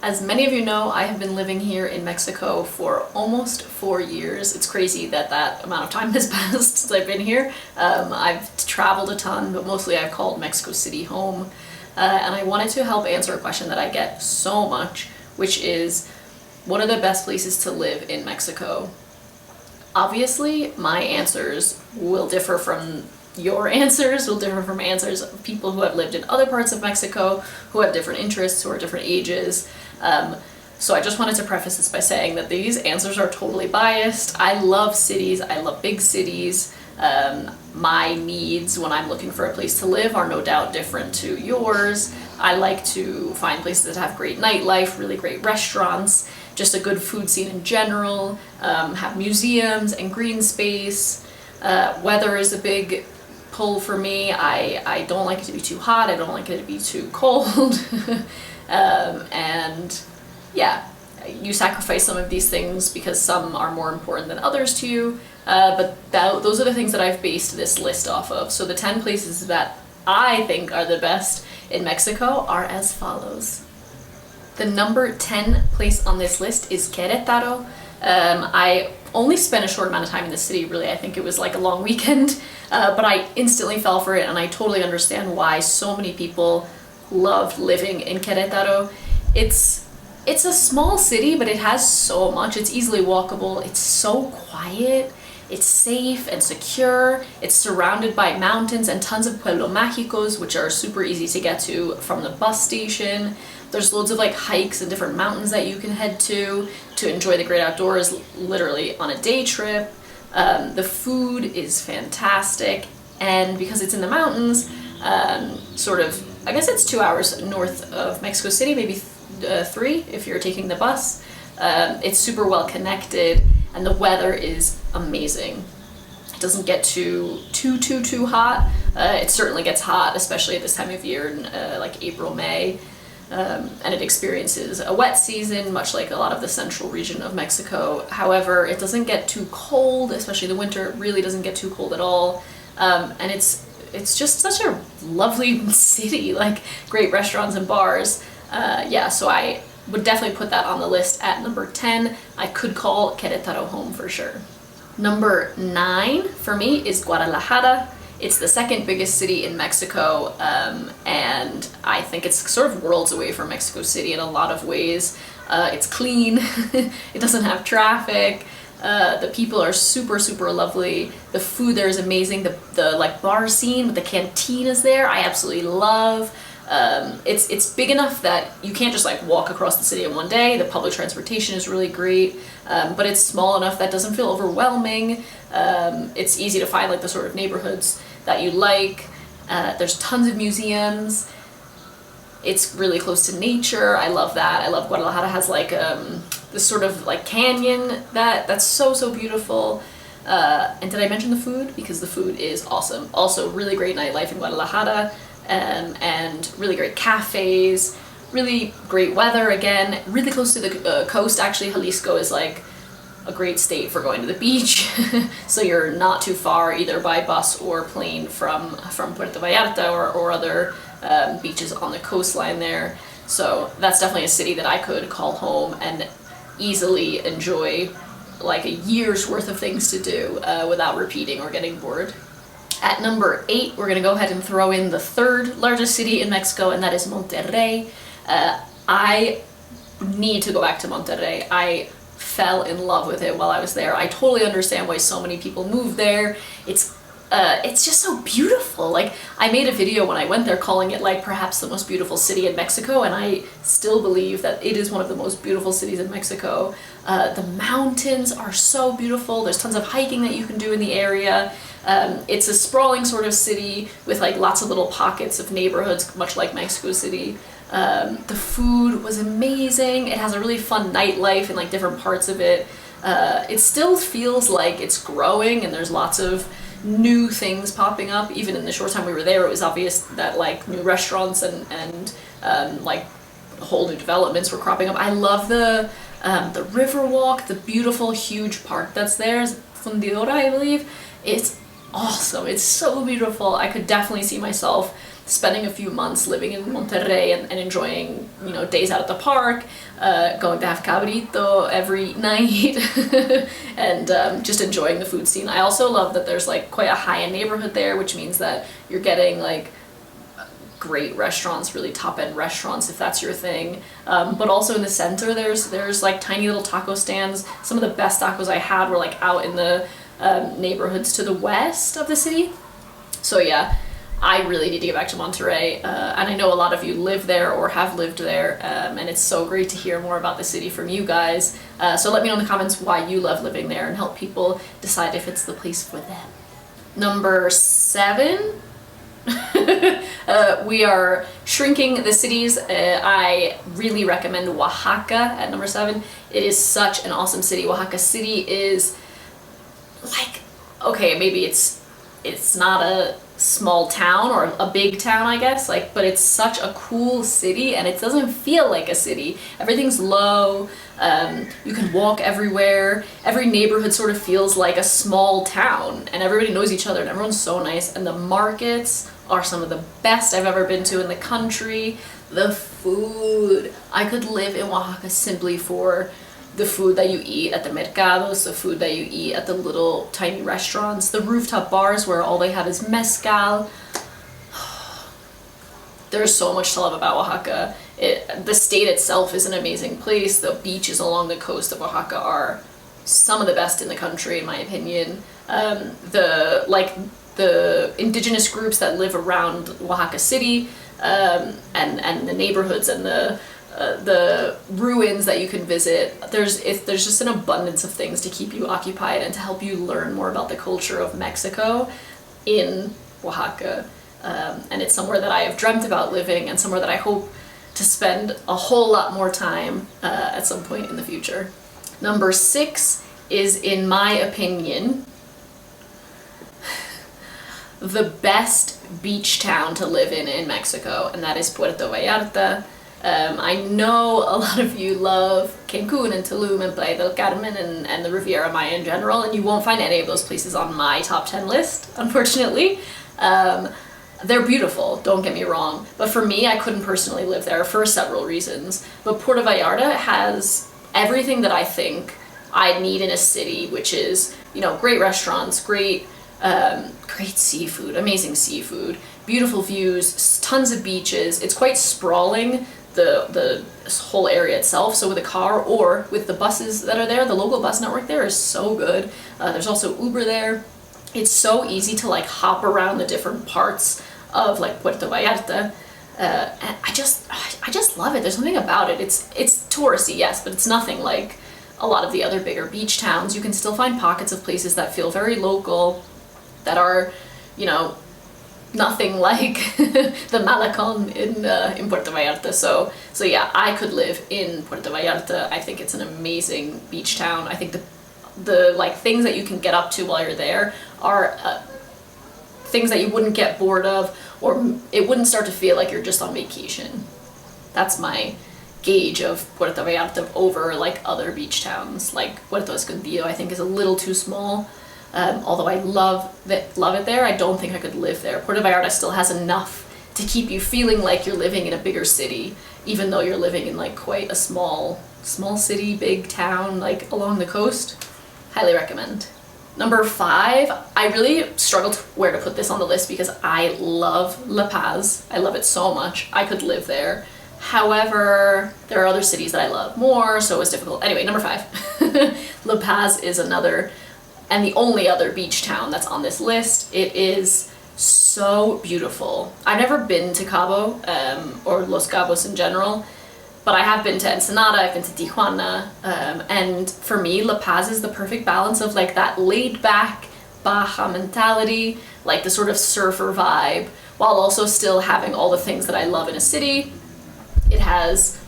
As many of you know, I have been living here in Mexico for almost 4 years. It's crazy that that amount of time has passed since I've been here. I've traveled a ton, but mostly I've called Mexico City home. And I wanted to help answer a question that I get so much, which is, what are the best places to live in Mexico? Obviously, my answers will differ from your answers, will differ from answers of people who have lived in other parts of Mexico, who have different interests, who are different ages. So I just wanted to preface this by saying that these answers are totally biased. I love cities, I love big cities. My needs when I'm looking for a place to live are no doubt different to yours. I like to find places that have great nightlife, really great restaurants, just a good food scene in general, have museums and green space. Weather is a big pull for me. I don't like it to be too hot, I don't like it to be too cold. And yeah, you sacrifice some of these things because some are more important than others to you, but those are the things that I've based this list off of. So the 10 places that I think are the best in Mexico are as follows. The number 10 place on this list is Querétaro. I only spent a short amount of time in the city, really. I think it was like a long weekend, but I instantly fell for it, and I totally understand why so many people love living in Querétaro. It's a small city, but it has so much. It's easily walkable, it's so quiet, it's safe and secure, it's surrounded by mountains and tons of pueblo mágicos, which are super easy to get to from the bus station. There's loads of like hikes and different mountains that you can head to enjoy the great outdoors, literally on a day trip. The food is fantastic, and because it's in the mountains, sort of, I guess it's 2 hours north of Mexico City, maybe 3 if you're taking the bus. It's super well connected, and the weather is amazing. It doesn't get too hot. It certainly gets hot, especially at this time of year, in like April, May. And it experiences a wet season, much like a lot of the central region of Mexico. However, it doesn't get too cold, especially the winter. It really doesn't get too cold at all. And it's just such a lovely city, like great restaurants and bars. Yeah, so I would definitely put that on the list at number 10. I could call Querétaro home for sure. Number 9 for me is Guadalajara. It's the second biggest city in Mexico, and I think it's sort of worlds away from Mexico City in a lot of ways. It's clean, it doesn't have traffic, the people are super lovely, the food there is amazing, the like bar scene with the cantinas there I absolutely love. It's big enough that you can't just like walk across the city in one day. The public transportation is really great, but it's small enough that doesn't feel overwhelming. It's easy to find like the sort of neighborhoods that you like. There's tons of museums. It's really close to nature. I love that. I love Guadalajara has like this sort of like canyon that's so beautiful. And did I mention the food? Because the food is awesome. Also really great nightlife in Guadalajara. And really great cafes, really great weather again, really close to the coast. Actually, Jalisco is like a great state for going to the beach, so you're not too far either by bus or plane from Puerto Vallarta or other beaches on the coastline there. So that's definitely a city that I could call home and easily enjoy like a year's worth of things to do without repeating or getting bored. At number 8, we're going to go ahead and throw in the third largest city in Mexico, and that is Monterrey. I need to go back to Monterrey. I fell in love with it while I was there. I totally understand why so many people move there. It's just so beautiful. Like, I made a video when I went there calling it like perhaps the most beautiful city in Mexico, and I still believe that it is one of the most beautiful cities in Mexico. The mountains are so beautiful. There's tons of hiking that you can do in the area. It's a sprawling sort of city with like lots of little pockets of neighborhoods, much like Mexico City. The food was amazing. It has a really fun nightlife in like different parts of it. It still feels like it's growing, and there's lots of new things popping up. Even in the short time we were there, it was obvious that like new restaurants and like whole new developments were cropping up. I love the river walk, the beautiful huge park that's there, Fundidora, I believe. It's awesome. It's so beautiful. I could definitely see myself spending a few months living in Monterrey and enjoying, you know, days out at the park, going to have cabrito every night, and just enjoying the food scene. I also love that there's like quite a high-end neighborhood there, which means that you're getting like great restaurants, really top-end restaurants if that's your thing. But also in the center there's like tiny little taco stands. Some of the best tacos I had were like out in the neighborhoods to the west of the city. So yeah, I really need to get back to Monterrey, and I know a lot of you live there or have lived there, and it's so great to hear more about the city from you guys. So let me know in the comments why you love living there and help people decide if it's the place for them. Number 7. We are shrinking the cities. I really recommend Oaxaca at number 7. It is such an awesome city. Oaxaca City is like, okay, maybe it's not a small town or a big town, I guess, like, but it's such a cool city and it doesn't feel like a city. Everything's low. You can walk everywhere. Every neighborhood sort of feels like a small town and everybody knows each other and everyone's so nice, and the markets are some of the best I've ever been to in the country. The food, I could live in Oaxaca simply for the food that you eat at the mercados, the food that you eat at the little tiny restaurants, the rooftop bars where all they have is mezcal. There's so much to love about Oaxaca. The state itself is an amazing place. The beaches along the coast of Oaxaca are some of the best in the country, in my opinion. The indigenous groups that live around Oaxaca City, and the neighborhoods and the ruins that you can visit. There's just an abundance of things to keep you occupied and to help you learn more about the culture of Mexico in Oaxaca. And it's somewhere that I have dreamt about living and somewhere that I hope to spend a whole lot more time at some point in the future. Number 6 is, in my opinion, the best beach town to live in Mexico, and that is Puerto Vallarta. I know a lot of you love Cancun and Tulum and Playa del Carmen and the Riviera Maya in general, and you won't find any of those places on my top 10 list, unfortunately. They're beautiful, don't get me wrong, but for me, I couldn't personally live there for several reasons. But Puerto Vallarta has everything that I think I need in a city, which is, you know, great restaurants, great seafood, amazing seafood, beautiful views, tons of beaches. It's quite sprawling, the whole area itself. So with a car or with the buses that are there, the local bus network there is so good. There's also Uber there. It's so easy to like hop around the different parts of like Puerto Vallarta. And I just love it. There's something about it. It's touristy, yes, but it's nothing like a lot of the other bigger beach towns. You can still find pockets of places that feel very local, that are, you know, nothing like the Malecon in Puerto Vallarta. So yeah, I could live in Puerto Vallarta. I think it's an amazing beach town. I think the like things that you can get up to while you're there are things that you wouldn't get bored of, or it wouldn't start to feel like you're just on vacation. That's my gauge of Puerto Vallarta over like other beach towns. Like Puerto Escondido, I think, is a little too small. Although I love it there, I don't think I could live there. Puerto Vallarta still has enough to keep you feeling like you're living in a bigger city, even though you're living in like quite a small city, big town, like along the coast. Highly recommend. Number 5, I really struggled where to put this on the list because I love La Paz. I love it so much. I could live there. However, there are other cities that I love more, so it was difficult. Anyway, number 5. La Paz is another and the only other beach town that's on this list. It is so beautiful. I've never been to Cabo, or Los Cabos in general, but I have been to Ensenada, I've been to Tijuana, and for me, La Paz is the perfect balance of like that laid-back Baja mentality, like the sort of surfer vibe, while also still having all the things that I love in a city. It has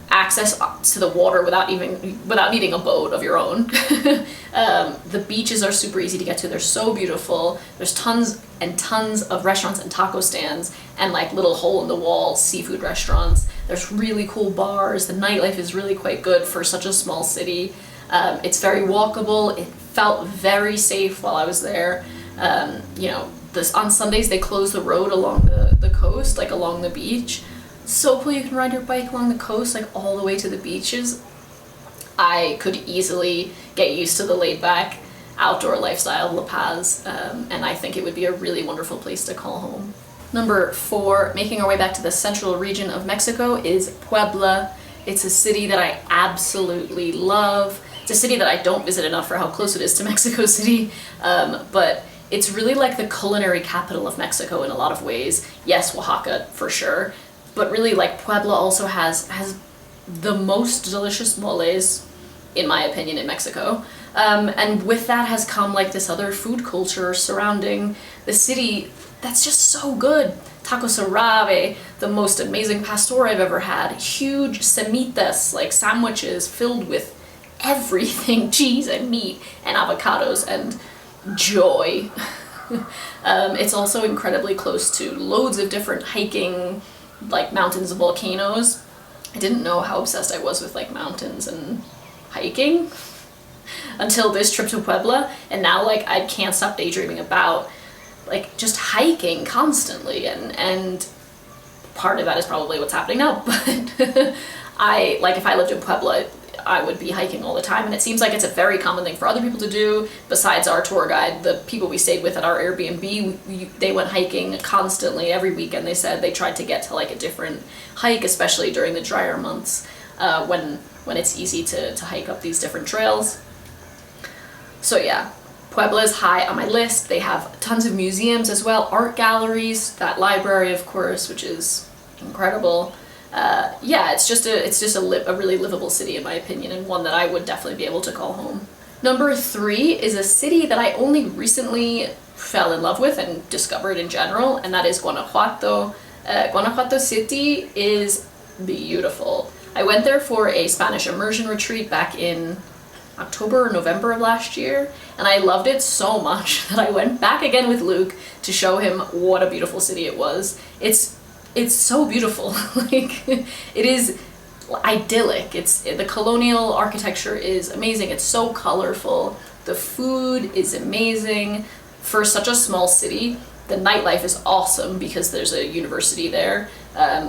access to the water without needing a boat of your own. The beaches are super easy to get to. They're so beautiful. There's tons and tons of restaurants and taco stands and like little hole-in-the-wall seafood restaurants. There's really cool bars. The nightlife is really quite good for such a small city. It's very walkable. It felt very safe while I was there. You know, on Sundays they close the road along the the coast, like along the beach. So cool, you can ride your bike along the coast, like all the way to the beaches. I could easily get used to the laid-back outdoor lifestyle of La Paz, and I think it would be a really wonderful place to call home. Number 4, making our way back to the central region of Mexico, is Puebla. It's a city that I absolutely love. It's a city that I don't visit enough for how close it is to Mexico City, but it's really like the culinary capital of Mexico in a lot of ways. Yes, Oaxaca for sure, but really like Puebla also has the most delicious moles, in my opinion, in Mexico. And with that has come like this other food culture surrounding the city that's just so good. Tacos árabe, the most amazing pastor I've ever had. Huge semitas, like sandwiches filled with everything, cheese and meat and avocados and joy. It's also incredibly close to loads of different hiking, like mountains and volcanoes. I didn't know how obsessed I was with like mountains and hiking until this trip to Puebla, and now like I can't stop daydreaming about like just hiking constantly, and part of that is probably what's happening now, but I like if I lived in Puebla I would be hiking all the time, and it seems like it's a very common thing for other people to do. Besides our tour guide, the people we stayed with at our Airbnb, they went hiking constantly every weekend. They said they tried to get to like a different hike, especially during the drier months, when it's easy to hike up these different trails. So yeah, Puebla is high on my list. They have tons of museums as well, art galleries, that library of course, which is incredible. Yeah, it's just a really livable city in my opinion, and one that I would definitely be able to call home. Number 3 is a city that I only recently fell in love with and discovered in general, and that is Guanajuato. Guanajuato City is beautiful. I went there for a Spanish immersion retreat back in October or November of last year, and I loved it so much that I went back again with Luke to show him what a beautiful city it was. It's so beautiful. Like, it is idyllic. The colonial architecture is amazing. It's so colorful. The food is amazing. For such a small city, the nightlife is awesome because there's a university there.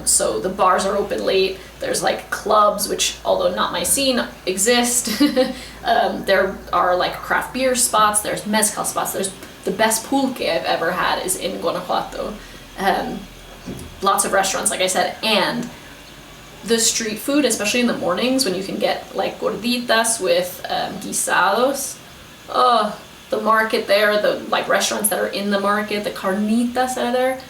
So the bars are open late. There's like clubs, which although not my scene, exist. There are like craft beer spots. There's mezcal spots. There's the best pulque I've ever had is in Guanajuato. Lots of restaurants, like I said, and the street food, especially in the mornings when you can get like gorditas with guisados. Oh, the market there, the like restaurants that are in the market, the carnitas that are there.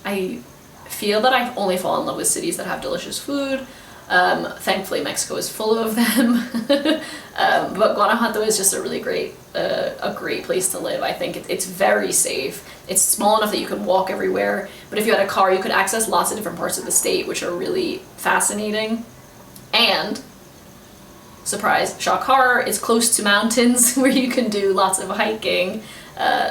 I feel that I've only fallen in love with cities that have delicious food. Thankfully, Mexico is full of them. But Guanajuato is just a really great place to live. I think it's very safe. It's small enough that you can walk everywhere, but if you had a car, you could access lots of different parts of the state, which are really fascinating. And, surprise, shock horror, it's close to mountains where you can do lots of hiking.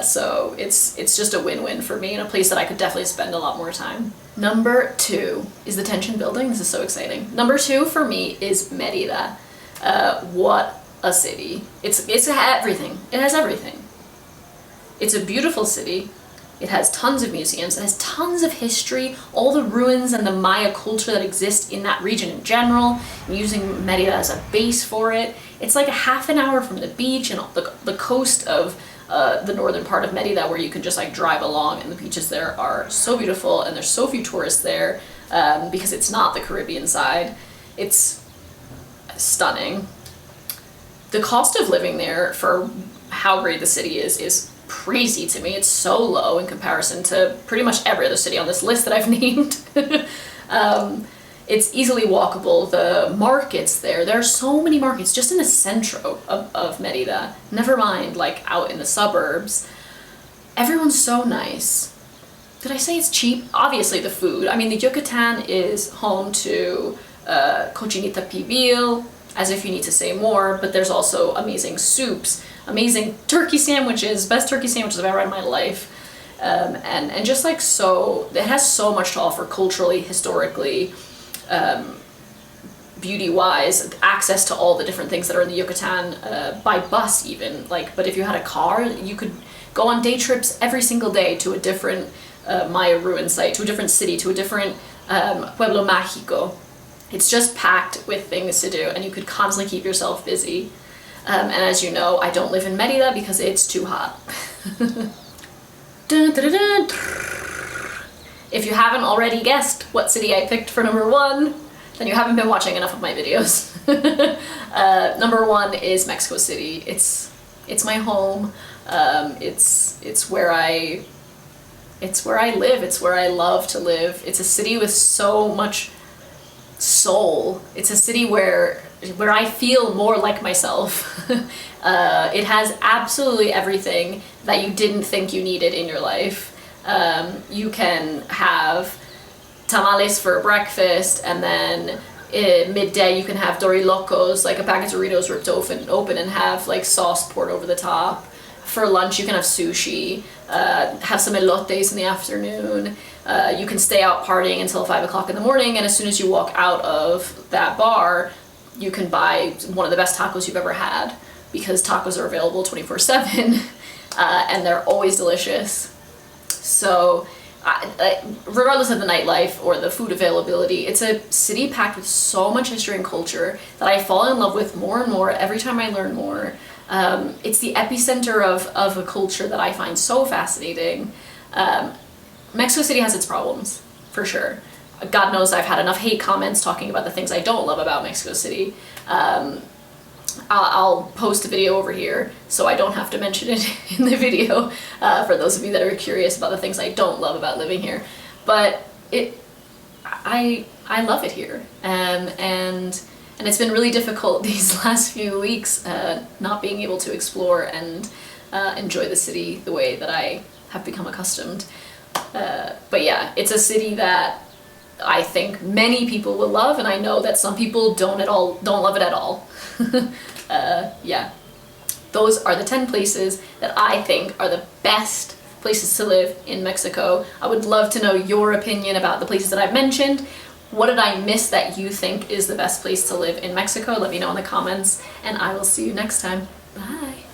So it's just a win-win for me, and a place that I could definitely spend a lot more time. Number 2 is the tension building. This is so exciting. Number 2 for me is Merida. What a city. It's everything. It has everything. It's a beautiful city. It has tons of museums. It has tons of history, all the ruins and the Maya culture that exist in that region in general, and using Merida as a base for it. It's like a half an hour from the beach and the coast of the northern part of Merida, where you can just like drive along, and the beaches there are so beautiful, and there's so few tourists there because it's not the Caribbean side. It's stunning. The cost of living there for how great the city is crazy to me. It's so low in comparison to pretty much every other city on this list that I've named. It's easily walkable. The markets there are so many markets just in the centro of Merida. Never mind like out in the suburbs. Everyone's so nice. Did I say it's cheap? Obviously the food. I mean, the Yucatan is home to cochinita pibil, as if you need to say more, but there's also amazing soups, amazing turkey sandwiches, best turkey sandwiches I've ever had in my life. And just like so, it has so much to offer culturally, historically, beauty-wise, access to all the different things that are in the Yucatan by bus even. Like, but if you had a car, you could go on day trips every single day to a different Maya ruin site, to a different city, to a different pueblo mágico. It's just packed with things to do, and you could constantly keep yourself busy. And as you know, I don't live in Merida because it's too hot. Dun, dun, dun, dun. If you haven't already guessed what city I picked for number 1, then you haven't been watching enough of my videos. Number 1 is Mexico City. It's my home. It's where I live. It's where I love to live. It's a city with so much soul. It's a city where I feel more like myself. It has absolutely everything that you didn't think you needed in your life. You can have tamales for breakfast, and then midday you can have dorilocos, like a packet of Doritos ripped open and have like sauce poured over the top. For lunch you can have sushi, have some elotes in the afternoon. You can stay out partying until 5 o'clock in the morning, and as soon as you walk out of that bar you can buy one of the best tacos you've ever had, because tacos are available 24/7 and they're always delicious. So regardless of the nightlife or the food availability, it's a city packed with so much history and culture that I fall in love with more and more every time I learn more. It's the epicenter of a culture that I find so fascinating. Mexico City has its problems, for sure. God knows I've had enough hate comments talking about the things I don't love about Mexico City. I'll post a video over here so I don't have to mention it in the video, for those of you that are curious about the things I don't love about living here. But I love it here, and it's been really difficult these last few weeks not being able to explore and enjoy the city the way that I have become accustomed. But yeah, it's a city that I think many people will love, and I know that some people don't love it at all. Yeah, those are the 10 places that I think are the best places to live in Mexico. I would love to know your opinion about the places that I've mentioned. What did I miss that you think is the best place to live in Mexico? Let me know in the comments, and I will see you next time. Bye!